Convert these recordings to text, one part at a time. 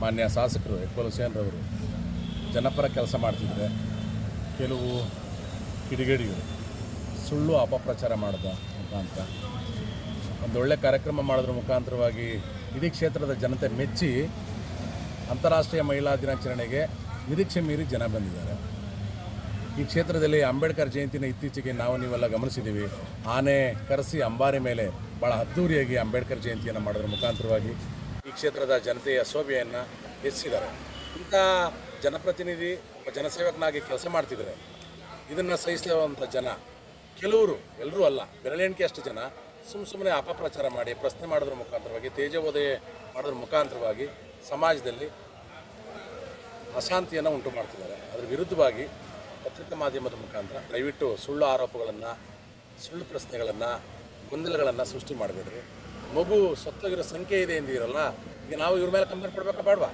ಮಾನ್ಯ ಶಾಸಕರು ಇಕ್ಬಾಲ್ ಹುಸೇನ್ ರವರು ಜನಪರ ಕೆಲಸ ಮಾಡ್ತಿದ್ರೆ ಕೆಲವು ಕಿಡಿಗೇಡಿಗಳು ಸುಳ್ಳು ಅಪಪ್ರಚಾರ ಮಾಡಿದ ಮುಖಾಂತರ ಒಂದೊಳ್ಳೆ ಕಾರ್ಯಕ್ರಮ ಮಾಡೋದ್ರ ಮುಖಾಂತರವಾಗಿ ಇಡೀ ಕ್ಷೇತ್ರದ ಜನತೆ ಮೆಚ್ಚಿ ಅಂತಾರಾಷ್ಟ್ರೀಯ ಮಹಿಳಾ ದಿನಾಚರಣೆಗೆ ನಿರೀಕ್ಷೆ ಮೀರಿ ಜನ ಬಂದಿದ್ದಾರೆ. ಈ ಕ್ಷೇತ್ರದಲ್ಲಿ ಅಂಬೇಡ್ಕರ್ ಜಯಂತಿನ ಇತ್ತೀಚೆಗೆ ನೀವೆಲ್ಲ ಗಮನಿಸಿದ್ದೀವಿ. ಆನೆ ಕರೆಸಿ ಅಂಬಾರಿ ಮೇಲೆ ಭಾಳ ಅದ್ಧೂರಿಯಾಗಿ ಅಂಬೇಡ್ಕರ್ ಜಯಂತಿಯನ್ನು ಮಾಡೋದ್ರ ಮುಖಾಂತರವಾಗಿ ಈ ಕ್ಷೇತ್ರದ ಜನತೆಯ ಶೋಭೆಯನ್ನು ಹೆಚ್ಚಿಸಿದ್ದಾರೆ. ಇಂಥ ಜನಪ್ರತಿನಿಧಿ ಜನಸೇವಕನಾಗಿ ಕೆಲಸ ಮಾಡ್ತಿದ್ದಾರೆ. ಇದನ್ನು ಸಹಿಸುವಂಥ ಜನ ಕೆಲವರು, ಎಲ್ಲರೂ ಅಲ್ಲ, ಬೆರಳೆಣಿಕೆ ಅಷ್ಟು ಜನ ಸುಮ್ಮನೆ ಅಪಪ್ರಚಾರ ಮಾಡಿ ಪ್ರಶ್ನೆ ಮಾಡೋದ್ರ ಮುಖಾಂತರವಾಗಿ ತೇಜೋವಧೆ ಮಾಡೋದ್ರ ಮುಖಾಂತರವಾಗಿ ಸಮಾಜದಲ್ಲಿ ಅಶಾಂತಿಯನ್ನು ಉಂಟು ಮಾಡ್ತಿದ್ದಾರೆ. ಅದರ ವಿರುದ್ಧವಾಗಿ ಪತ್ರಿಕಾ ಮಾಧ್ಯಮದ ಮುಖಾಂತರ ದಯವಿಟ್ಟು ಸುಳ್ಳು ಆರೋಪಗಳನ್ನು, ಸುಳ್ಳು ಪ್ರಶ್ನೆಗಳನ್ನು, ಗೊಂದಲಗಳನ್ನು ಸೃಷ್ಟಿ ಮಾಡಬೇಡ್ರಿ. ಮಗು ಸತ್ತೋಗಿರೋ ಸಂಖ್ಯೆ ಇದೆ ಎಂದಿರಲ್ಲ, ಈಗ ನಾವು ಇವ್ರ ಮೇಲೆ ಕಂಪ್ಲೇಂಟ್ ಕೊಡಬೇಕಾ ಬೇಡವಾ?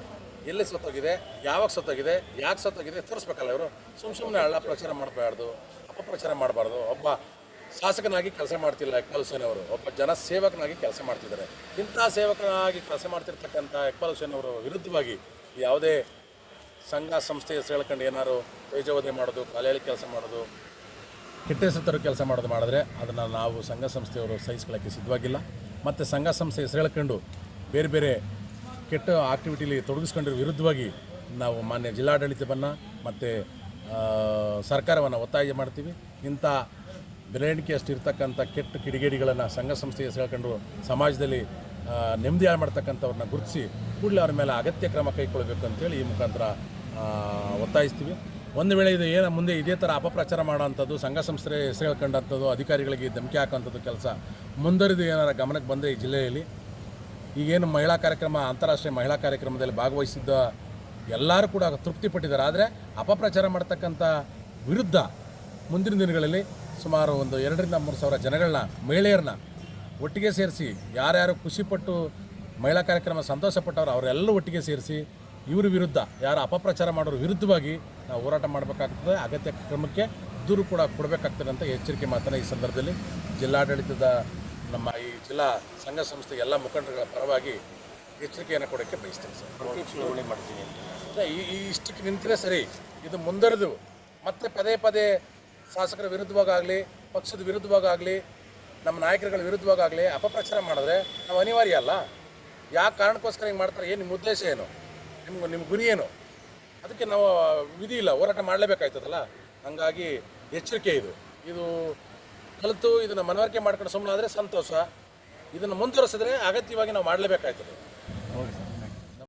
ಎಲ್ಲಿ ಸತ್ತೋಗಿದೆ, ಯಾವಾಗ ಸತ್ತೋಗಿದೆ, ಯಾಕೆ ಸತ್ತೋಗಿದೆ ತೋರಿಸ್ಬೇಕಲ್ಲ. ಇವರು ಸುಮ್ಮನೆ ಹಳ್ಳ ಪ್ರಚಾರ ಮಾಡಬಾರ್ದು, ಅಪಪ್ರಚಾರ ಮಾಡಬಾರ್ದು. ಒಬ್ಬ ಶಾಸಕನಾಗಿ ಕೆಲಸ ಮಾಡ್ತಿಲ್ಲ ಇಕ್ಬಾಲ್ ಹುಸೇನ್ ಅವರು, ಒಬ್ಬ ಜನಸೇವಕನಾಗಿ ಕೆಲಸ ಮಾಡ್ತಿದ್ದಾರೆ. ಇಂಥ ಸೇವಕನಾಗಿ ಕೆಲಸ ಮಾಡ್ತಿರ್ತಕ್ಕಂಥ ಇಕ್ಬಾಲ್ ಹುಸೇನ್ ಅವರ ವಿರುದ್ಧವಾಗಿ ಯಾವುದೇ ಸಂಘ ಸಂಸ್ಥೆ ಹೆಸರು ಹೇಳ್ಕೊಂಡು ಏನಾದ್ರು ತೇಜೋವಧೆ ಮಾಡೋದು, ಕಾಲೇಲಿ ಕೆಲಸ ಮಾಡೋದು, ಕೆಟ್ಟ ಹೆಸರು ತರೋ ಕೆಲಸ ಮಾಡಿದ್ರೆ ಅದನ್ನು ನಾವು ಸಂಘ ಸಂಸ್ಥೆಯವರು ಸಹಿಸ್ಕೊಳ್ಳೋಕ್ಕೆ ಸಿದ್ಧವಾಗಿಲ್ಲ. ಮತ್ತು ಸಂಘ ಸಂಸ್ಥೆ ಹೆಸರು ಹೇಳ್ಕೊಂಡು ಬೇರೆ ಬೇರೆ ಕೆಟ್ಟ ಆಕ್ಟಿವಿಟಿಲಿ ತೊಡಗಿಸ್ಕೊಂಡಿರೋ ವಿರುದ್ಧವಾಗಿ ನಾವು ಮಾನ್ಯ ಜಿಲ್ಲಾಡಳಿತವನ್ನು ಮತ್ತು ಸರ್ಕಾರವನ್ನು ಒತ್ತಾಯ ಮಾಡ್ತೀವಿ. ಇಂಥ ಬೆರಳೆಣಿಕೆಯಷ್ಟು ಇರ್ತಕ್ಕಂಥ ಕೆಟ್ಟ ಕಿಡಿಗೇಡಿಗಳನ್ನು ಸಂಘ ಸಂಸ್ಥೆ ಹೆಸರು ಹೇಳ್ಕೊಂಡು ಸಮಾಜದಲ್ಲಿ ನೆಮ್ಮದಿ ಹಾಳು ಮಾಡ್ತಕ್ಕಂಥವ್ರನ್ನ ಗುರುತಿಸಿ ಕೂಡಲೇ ಅವ್ರ ಮೇಲೆ ಅಗತ್ಯ ಕ್ರಮ ಕೈಗೊಳ್ಳಬೇಕು ಅಂತೇಳಿ ಈ ಮುಖಾಂತರ ಒತ್ತಾಯಿಸ್ತೀವಿ. ಒಂದು ವೇಳೆ ಇದು ಮುಂದೆ ಇದೇ ಥರ ಅಪಪ್ರಚಾರ ಮಾಡೋವಂಥದ್ದು, ಸಂಘ ಸಂಸ್ಥೆ ಹೆಸರು ಹೇಳ್ಕೊಂಡಂಥದ್ದು, ಅಧಿಕಾರಿಗಳಿಗೆ ಧಮಕಿ ಹಾಕೋಂಥದ್ದು ಕೆಲಸ ಮುಂದುವರಿದು ಏನಾರ ಗಮನಕ್ಕೆ ಬಂದರೆ ಈ ಜಿಲ್ಲೆಯಲ್ಲಿ ಈಗೇನು ಮಹಿಳಾ ಕಾರ್ಯಕ್ರಮ, ಅಂತಾರಾಷ್ಟ್ರೀಯ ಮಹಿಳಾ ಕಾರ್ಯಕ್ರಮದಲ್ಲಿ ಭಾಗವಹಿಸಿದ್ದ ಎಲ್ಲರೂ ಕೂಡ ತೃಪ್ತಿಪಟ್ಟಿದ್ದಾರೆ. ಆದರೆ ಅಪಪ್ರಚಾರ ಮಾಡ್ತಕ್ಕಂಥ ವಿರುದ್ಧ ಮುಂದಿನ ದಿನಗಳಲ್ಲಿ ಸುಮಾರು ಒಂದು 2,000-3,000 ಜನಗಳನ್ನ, ಮಹಿಳೆಯರನ್ನ ಒಟ್ಟಿಗೆ ಸೇರಿಸಿ, ಯಾರ್ಯಾರು ಖುಷಿಪಟ್ಟು ಮಹಿಳಾ ಕಾರ್ಯಕ್ರಮ ಸಂತೋಷಪಟ್ಟವರು ಅವರೆಲ್ಲರೂ ಒಟ್ಟಿಗೆ ಸೇರಿಸಿ ಇವ್ರ ವಿರುದ್ಧ, ಯಾರು ಅಪಪ್ರಚಾರ ಮಾಡೋರ ವಿರುದ್ಧವಾಗಿ ನಾವು ಹೋರಾಟ ಮಾಡಬೇಕಾಗ್ತದೆ. ಅಗತ್ಯ ಕ್ರಮಕ್ಕೆ ದೂರು ಕೂಡ ಕೊಡಬೇಕಾಗ್ತದೆ ಅಂತ ಎಚ್ಚರಿಕೆ ಮಾತನ್ನು ಈ ಸಂದರ್ಭದಲ್ಲಿ ಜಿಲ್ಲಾಡಳಿತದ ನಮ್ಮ ಈ ಜಿಲ್ಲಾ ಸಂಘ ಸಂಸ್ಥೆ ಎಲ್ಲ ಮುಖಂಡರುಗಳ ಪರವಾಗಿ ಎಚ್ಚರಿಕೆಯನ್ನು ಕೊಡೋಕ್ಕೆ ಬಯಸ್ತೇನೆ ಸರ್. ಚುನಾವಣೆ ಮಾಡ್ತೀನಿ ಅಂತ ಇಷ್ಟಕ್ಕೆ ನಿಂತರೆ ಸರಿ. ಇದು ಮುಂದುವರೆದು ಮತ್ತೆ ಪದೇ ಪದೇ ಶಾಸಕರ ವಿರುದ್ಧವಾಗಲಿ, ಪಕ್ಷದ ವಿರುದ್ಧವಾಗಲಿ, ನಮ್ಮ ನಾಯಕರುಗಳ ವಿರುದ್ಧವಾಗಲಿ ಅಪಪ್ರಚಾರ ಮಾಡಿದ್ರೆ ನಾವು ಅನಿವಾರ್ಯ ಅಲ್ಲ. ಯಾವ ಕಾರಣಕ್ಕೋಸ್ಕರ ಹಿಂಗೆ ಮಾಡ್ತಾರೆ, ಏನು ನಿಮ್ಮ ಉದ್ದೇಶ ಏನು, ನಿಮ್ಮ ಗುರಿ ಏನು? ಅದಕ್ಕೆ ನಾವು ವಿಧಿ ಇಲ್ಲ, ಹೋರಾಟ ಮಾಡಲೇಬೇಕಾಯ್ತದಲ್ಲ. ಹಾಗಾಗಿ ಎಚ್ಚರಿಕೆ ಇದು ಕಲಿತು ಇದನ್ನು ಮನವರಿಕೆ ಮಾಡ್ಕೊಂಡು ಸುಮ್ಮನಾದರೆ ಸಂತೋಷ. ಇದನ್ನು ಮುಂದುವರೆಸಿದ್ರೆ ಅಗತ್ಯವಾಗಿ ನಾವು ಮಾಡಲೇಬೇಕಾಯ್ತದೆ.